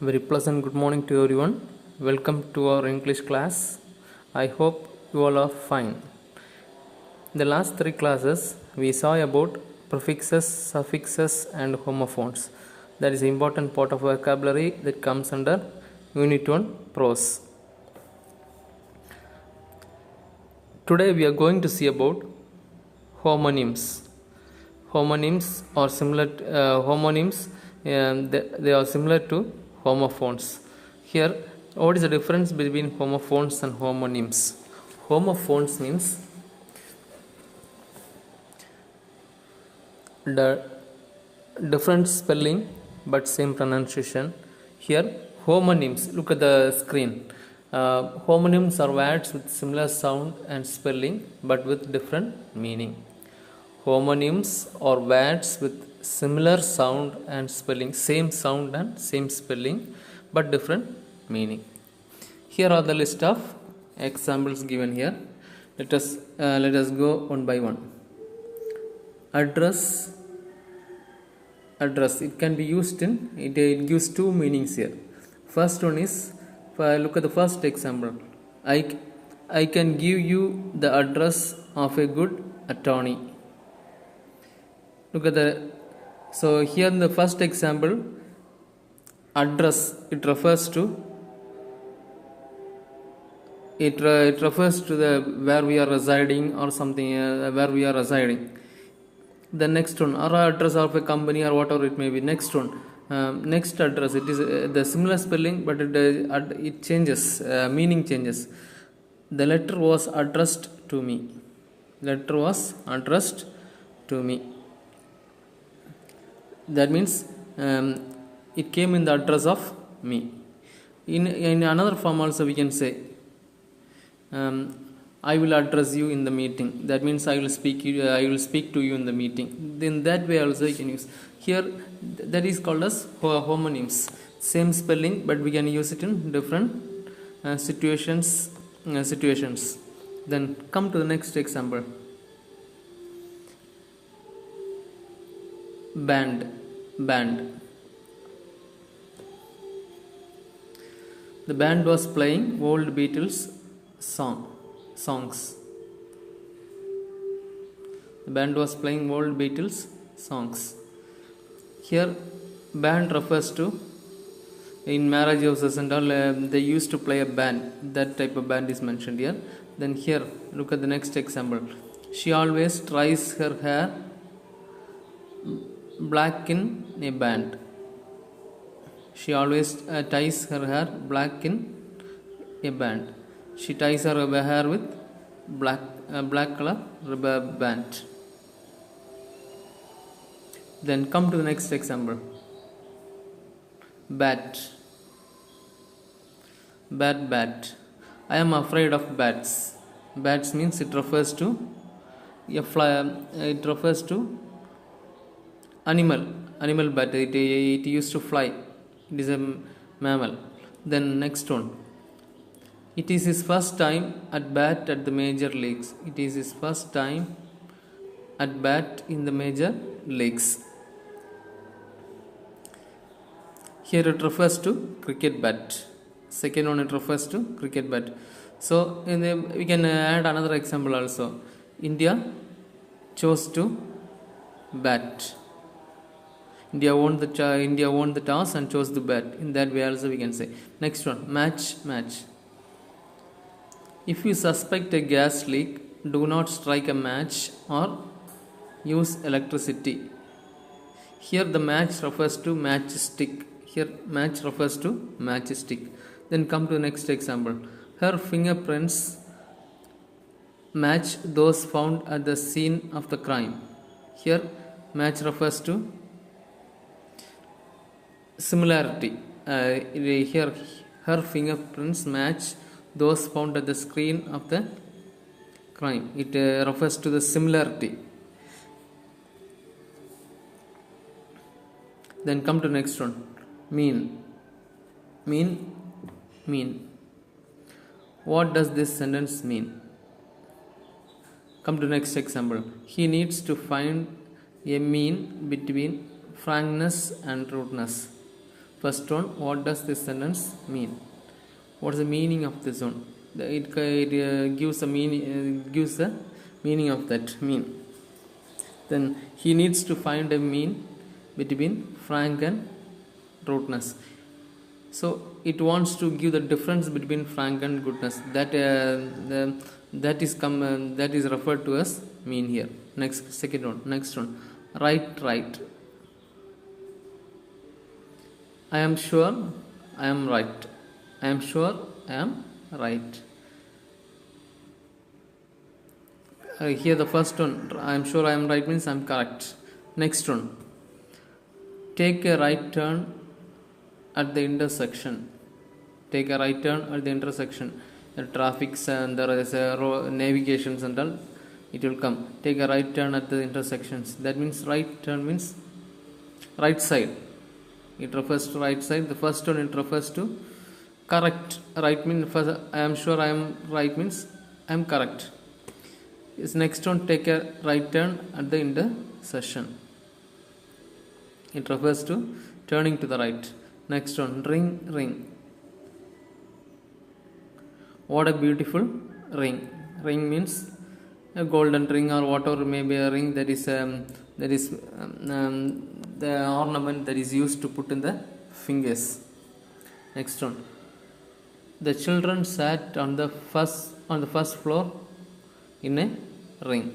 Very pleasant good morning to everyone. Welcome to our English class. I hope you all are fine. In the last three classes, we saw about prefixes, suffixes, and homophones. That is an important part of vocabulary that comes under Unit 1 prose. Today, we are going to see about homonyms. Homonyms are similar. They are similar to homophones. Here, what is the difference between homophones and homonyms? Homophones means the different spelling but same pronunciation. Here, homonyms. Look at the screen. Homonyms are words with similar sound and spelling but with different meaning. Homonyms are words with similar sound and spelling, same sound and same spelling, but different meaning. Here are the list of examples given here. Let us go one by one. Address. It can be used in. It gives two meanings here. First one is, look at the first example. I can give you the address of a good attorney. Look at so here in the first example, address, it refers to the where we are residing or something, where we are residing. The next one, or address of a company or whatever it may be. Next one, next address, it is the similar spelling but it changes, meaning changes. The letter was addressed to me. Letter was addressed to me. That means it came in the address of me. In another form also we can say, I will address you in the meeting. That means I will speak to you in the meeting. Then that way also you can use. Here that is called as homonyms. Same spelling but we can use it in different situations. Then come to the next example. Band. The band was playing old Beatles songs. The band was playing old Beatles songs. Here, band refers to, in marriage houses and all, they used to play a band. That type of band is mentioned here. Then here, look at the next example. She always tries her hair black in a band. She always ties her hair black in a band. She ties her hair with black color rubber band. Then come to the next example. Bat. I am afraid of bats. Bats means it refers to a fly. It refers to animal bat. It used to fly. It is a mammal. Then next one. It is his first time at bat at the major leagues. It is his first time at bat in the major leagues. Here it refers to cricket bat. Second one, it refers to cricket bat. So we can add another example also. India chose to bat. India won the toss and chose to bat. In that way also we can say. Next one, match. If you suspect a gas leak, do not strike a match or use electricity. Here the match refers to matchstick. Then come to the next example. Her fingerprints match those found at the scene of the crime. Here match refers to similarity. Here her fingerprints match those found at the scene of the crime. It refers to the similarity. Then come to next one. Mean. What does this sentence mean? Come to next example. He needs to find a mean between frankness and rudeness. First one, what does this sentence mean? What is the meaning of this one? It gives a meaning, gives the meaning of that mean. Then he needs to find a mean between frank and rudeness. So it wants to give the difference between frank and goodness. That is referred to as mean here. Next one, right. I am sure I am right. I am sure I am right. Here the first one, I am sure I am right, means I am correct. Next one, take a right turn at the intersection. Take a right turn at the intersection. The traffic and there is a navigations and all, it will come. Take a right turn at the intersections. That means right turn means right side. It refers to right side. The first one, it refers to correct. Right means first, I am sure I am right means I am correct. This next one, take a right turn at the intersection. It refers to turning to the right. Next one, ring. What a beautiful ring. Ring means a golden ring or whatever may be a ring. That is the ornament that is used to put in the fingers. Next one, the children sat on the first floor in a ring.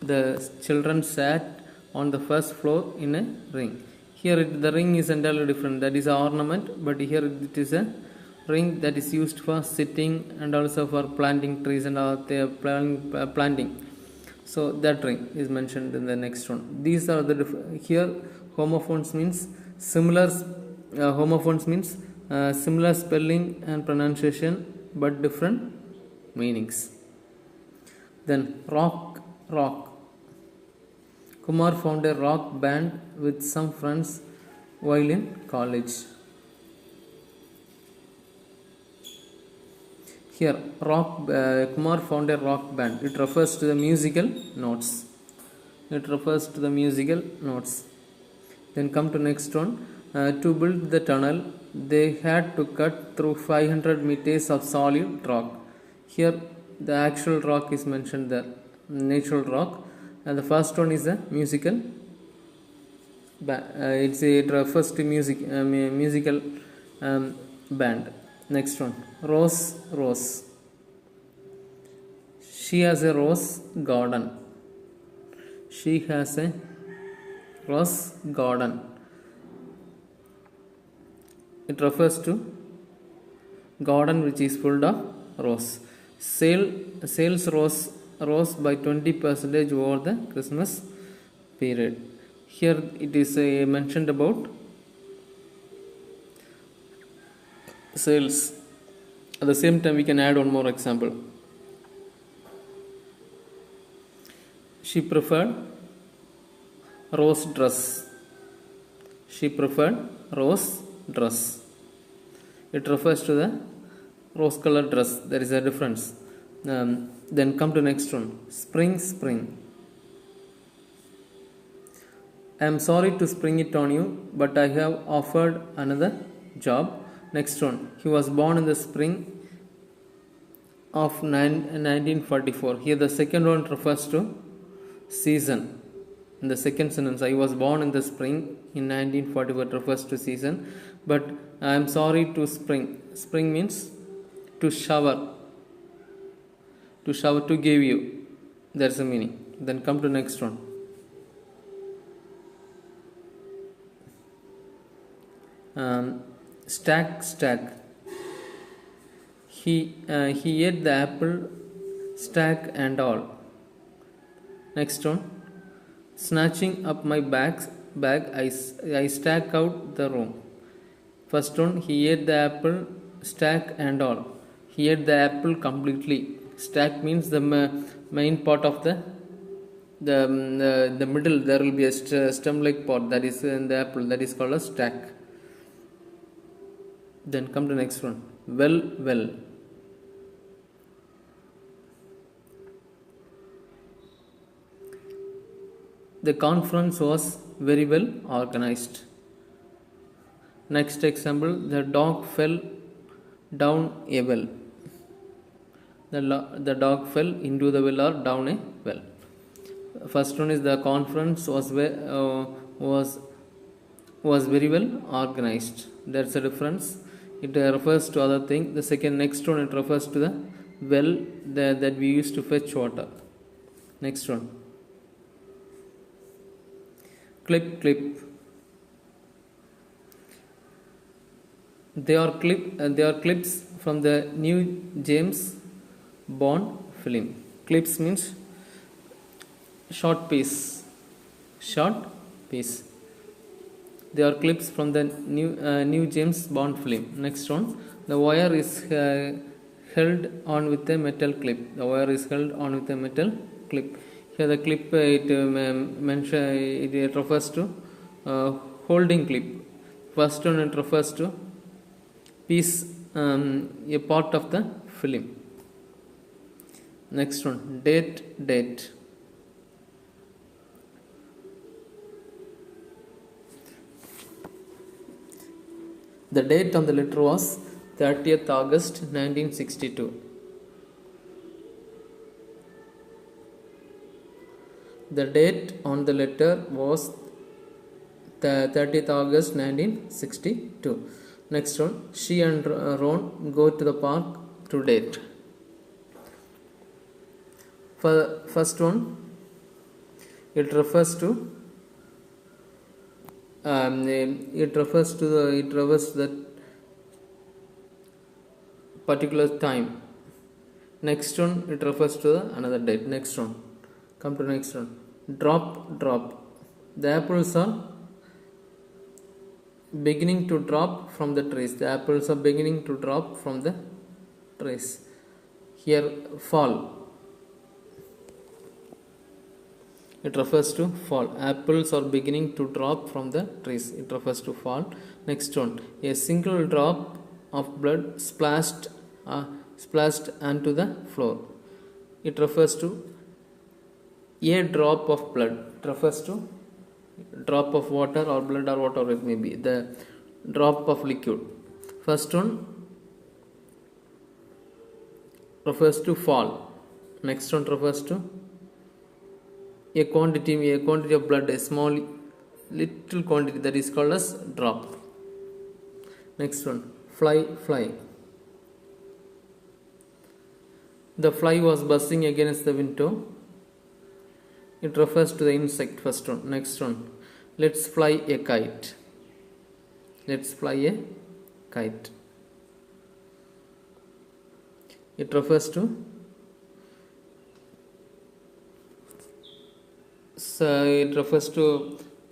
The children sat on the first floor in a ring. Here the ring is entirely different. That is an ornament, but here it is a ring that is used for sitting and also for planting trees and all they are planting. So that ring is mentioned in the next one. These are the here homophones means similar. Homophones means similar spelling and pronunciation but different meanings. Then rock. Kumar found a rock band with some friends while in college. Here Kumar found a rock band. It refers to the musical notes. Then come to next one. To build the tunnel, they had to cut through 500 meters of solid rock. Here the actual rock is mentioned there, natural rock, and the first one is a musical. It refers to musical band. Next one, rose. She has a rose garden. It refers to garden which is full of rose. Sales rose by 20% over the Christmas period. Here it is mentioned about sales. At the same time, we can add one more example. She preferred rose dress. It refers to the rose colored dress. There is a difference. Then come to next one. Spring. I am sorry to spring it on you, but I have offered another job. Next one. He was born in the spring of 1944. Here the second one refers to season. In the second sentence, I was born in the spring in 1944, it refers to season. But I am sorry to spring. Spring means to shower, to give you. That's the meaning. Then come to next one. Stack. He ate the apple, stack and all. Next one. Snatching up my bag, I stack out the room. First one, he ate the apple, stack and all. He ate the apple completely. Stack means the main part of the middle. There will be a stem-like part that is in the apple. That is called a stack. Then come to next one. Well. The conference was very well organized. Next example, the dog fell down a well. The dog fell into the well or down a well. First one is the conference was very well organized. That's a difference. It refers to other thing. The second next one, it refers to the well that we used to fetch water. Next one. Clip. They are clips from the new James Bond film. Clips means short piece. They are clips from the new James Bond film. Next one, the wire is held on with a metal clip. Here the clip it refers to holding clip. First one, it refers to piece, a part of the film. Next one, date. The date on the letter was 30th August 1962. The date on the letter was the 30th August 1962. Next one, she and Ron go to the park to date. For first one, it refers to the particular time. Next one, it refers to another date. Next one, come to next one. Drop. The apples are beginning to drop from the trees. Here, fall. It refers to fall. Apples are beginning to drop from the trees. It refers to fall. Next one, a single drop of blood splashed onto the floor. It refers to a drop of blood. It refers to drop of water or blood or whatever it may be. The drop of liquid. First one refers to fall. Next one refers to a quantity of blood, a small little quantity, that is called as drop. Next one, fly. The fly was buzzing against the window. It refers to the insect. First one. Next one, let's fly a kite. It refers to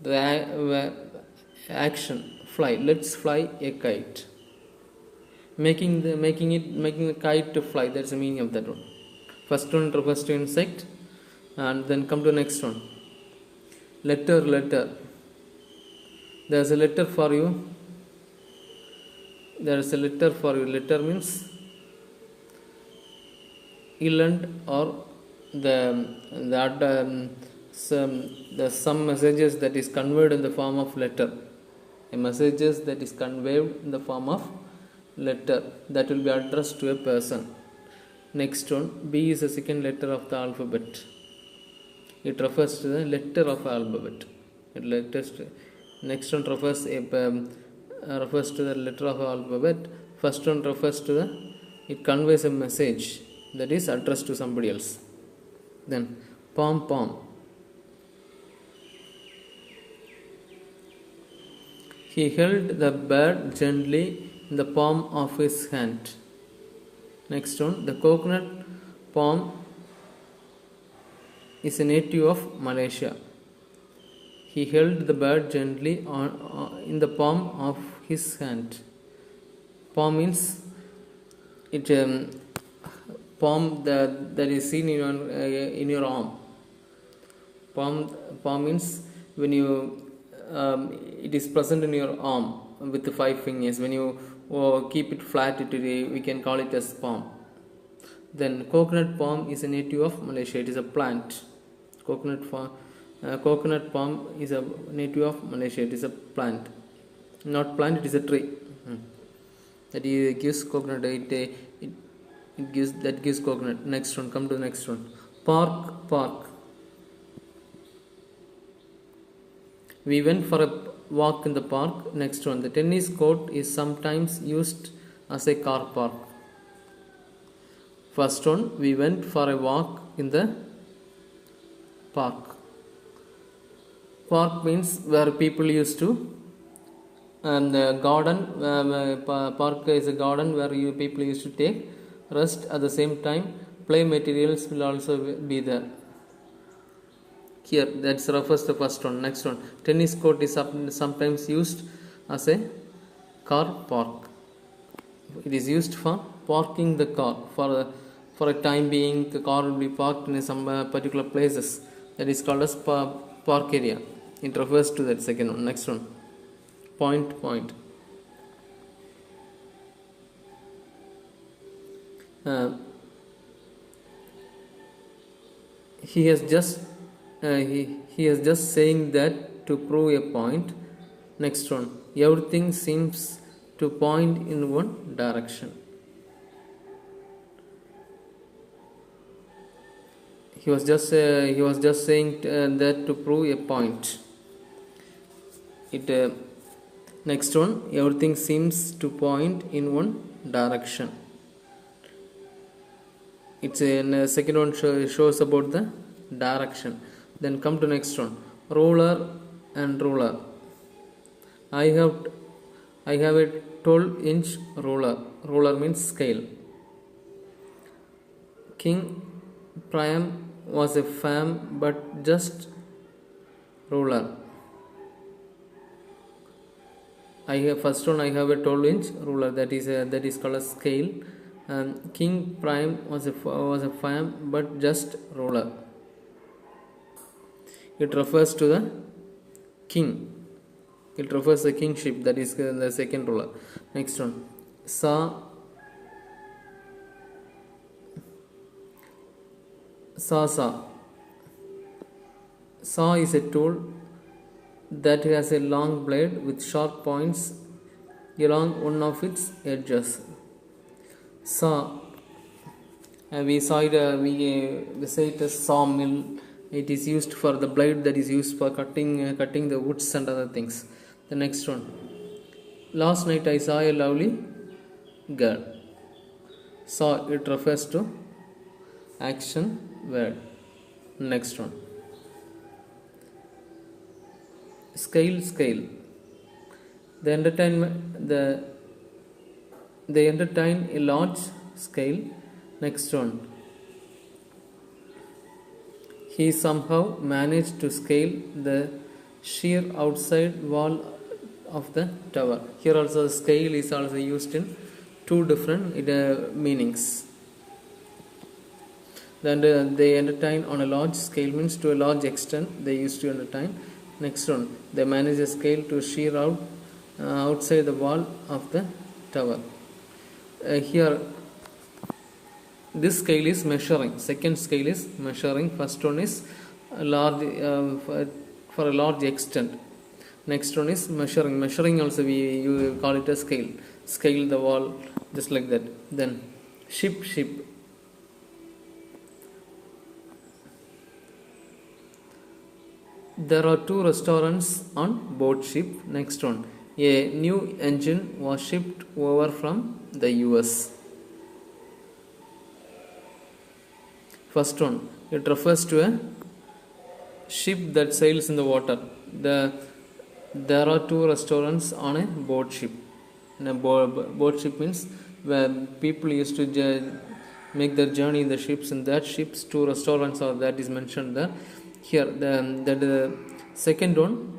the action fly. Let's fly a kite. Making the kite to fly. That's the meaning of that one. First one refers to insect, and then come to the next one. Letter. There's a letter for you. Letter means inland or some messages that is conveyed in the form of letter. Messages that is conveyed in the form of letter that will be addressed to a person. Next one, B is the second letter of the alphabet. It refers to the letter of alphabet. Next one refers to the letter of alphabet. First one refers to it conveys a message that is addressed to somebody else. Then pom. He held the bird gently in the palm of his hand. Next one, the coconut palm is a native of Malaysia. He held the bird gently in the palm of his hand. Palm means palm that is seen in your arm. Palm means when you it is present in your arm with the 5 fingers. When you keep it flat, we can call it as palm. Then coconut palm is a native of Malaysia. It is a plant. Coconut palm is a native of Malaysia. It is a plant. Not plant, it is a tree. That gives coconut. It gives, that gives coconut. Next one, come to the next one. Park, park. We went for a walk in the park. Next one, the tennis court is sometimes used as a car park. First one, we went for a walk in the park. Park means where people used to, and the garden, park is a garden where people used to take rest. At the same time, play materials will also be there. Here, that refers to the first one. Next one, tennis court is sometimes used as a car park. It is used for parking the car. For a time being, the car will be parked in some particular places. That is called as park area. It refers to that second one. Next one, point, point. He has just saying that to prove a point. Next one, everything seems to point in one direction. He was just saying that to prove a point. Next one, everything seems to point in one direction. It's a second one shows about the direction. Then come to next one, ruler and ruler. I have a 12-inch ruler. Ruler means scale. King Priam was a firm but just ruler. First one, I have a 12-inch ruler. That is called a scale. King Priam was a firm but just ruler. It refers to the king. It refers to the kingship. That is the second ruler. Next one, Saw is a tool that has a long blade with sharp points along one of its edges. Saw, we say it as sawmill. It is used for the blade that is used for cutting the woods and other things. The next one, last night I saw a lovely girl. Saw, it refers to action word. Next one, scale. They entertain a large scale. Next one, he somehow managed to scale the sheer outside wall of the tower. Here also scale is also used in two different meanings. Then they entertain on a large scale means to a large extent they used to entertain. Next one, they manage a scale to sheer out outside the wall of the tower. Here, this scale is measuring. Second scale is measuring. First one is large for a large extent. Next one is measuring. Measuring also you call it a scale. Scale the wall just like that. Then ship. There are 2 restaurants on board ship. Next one, a new engine was shipped over from the US. First one, it refers to a ship that sails in the water. There are 2 restaurants on a board ship. Board ship means where people used to make their journey in the ships. In that ships, 2 restaurants are that is mentioned there. Here, the second one,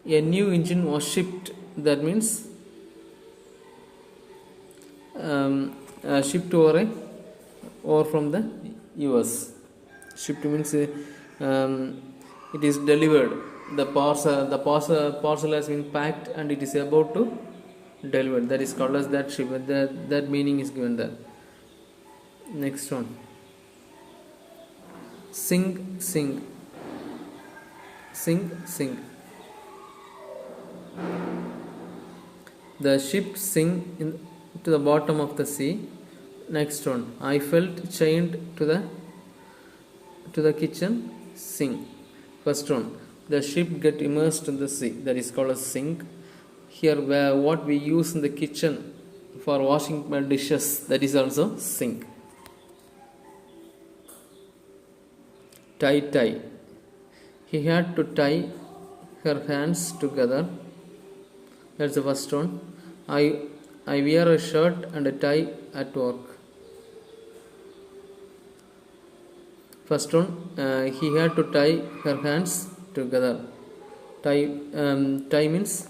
a new engine was shipped. That means shipped over from the US. Shipped means it is delivered. The parcel has been packed and it is about to deliver. That is called as that ship. That meaning is given there. Next one, sing. The ship sink to the bottom of the sea. Next one, I felt chained to the kitchen sink. First one, the ship get immersed in the sea. That is called a sink. Here, where what we use in the kitchen for washing dishes, that is also sink. Tie. He had to tie her hands together. That's the first one. I wear a shirt and a tie at work. First one, he had to tie her hands together. Tie means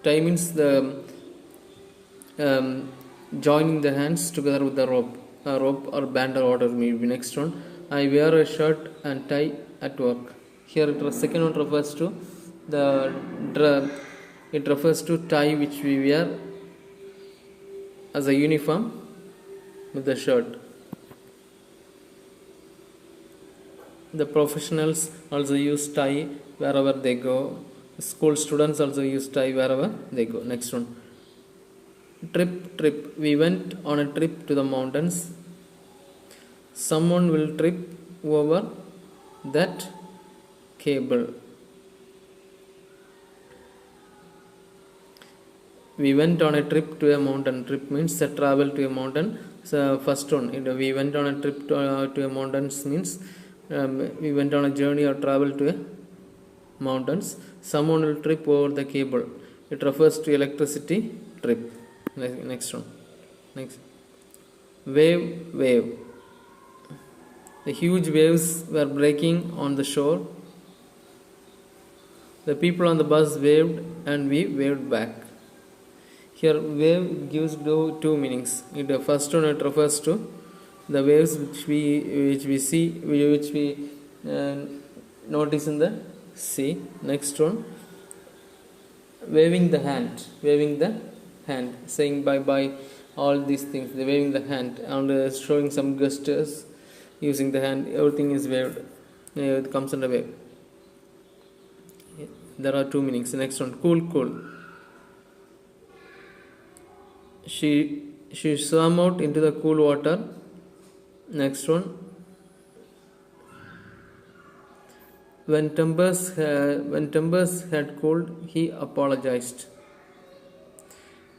tie means the joining the hands together with the rope or band or whatever maybe. Next one, I wear a shirt and tie at work. Here the second one refers to it refers to tie which we wear as a uniform with the shirt. The professionals also use tie wherever they go. School students also use tie wherever they go. Next one, trip. We went on a trip to the mountains. Someone will trip over that cable. We went on a trip to a mountain. Trip means a travel to a mountain. So first one, we went on a trip to a mountains means we went on a journey or travel to a mountains. Someone will trip over the cable. It refers to electricity trip. Next one. Next. Wave. The huge waves were breaking on the shore. The people on the bus waved and we waved back. Here wave gives two meanings. The first one, it refers to the waves which we see, which we notice in the sea. Next one, waving the hand, saying bye, all these things. The waving the hand and showing some gestures using the hand. Everything is waved. It comes under wave. There are two meanings. Next one, cool. She swam out into the cool water. Next one, when Timbers had cooled, he apologized.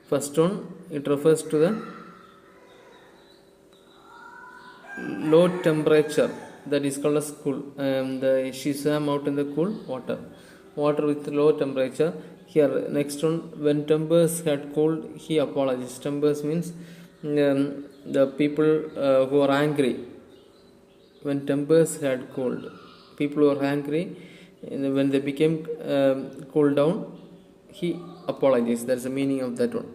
First one, it refers to the low temperature, that is called as cool. She swam out in the cool water with low temperature. Here, next one, when Timbers had cooled, he apologized. Timbers means the people who are angry. When Timbers had cooled, people who are angry, when they became cooled down, he apologized. That's the meaning of that one.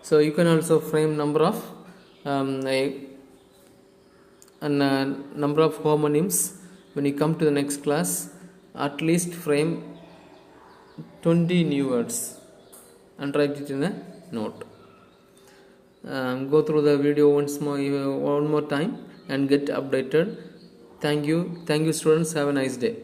So you can also frame number of number of homonyms. When you come to the next class, at least frame 20 new words and write it in a note. Go through the video one more time and get updated. Thank you students. Have a nice day.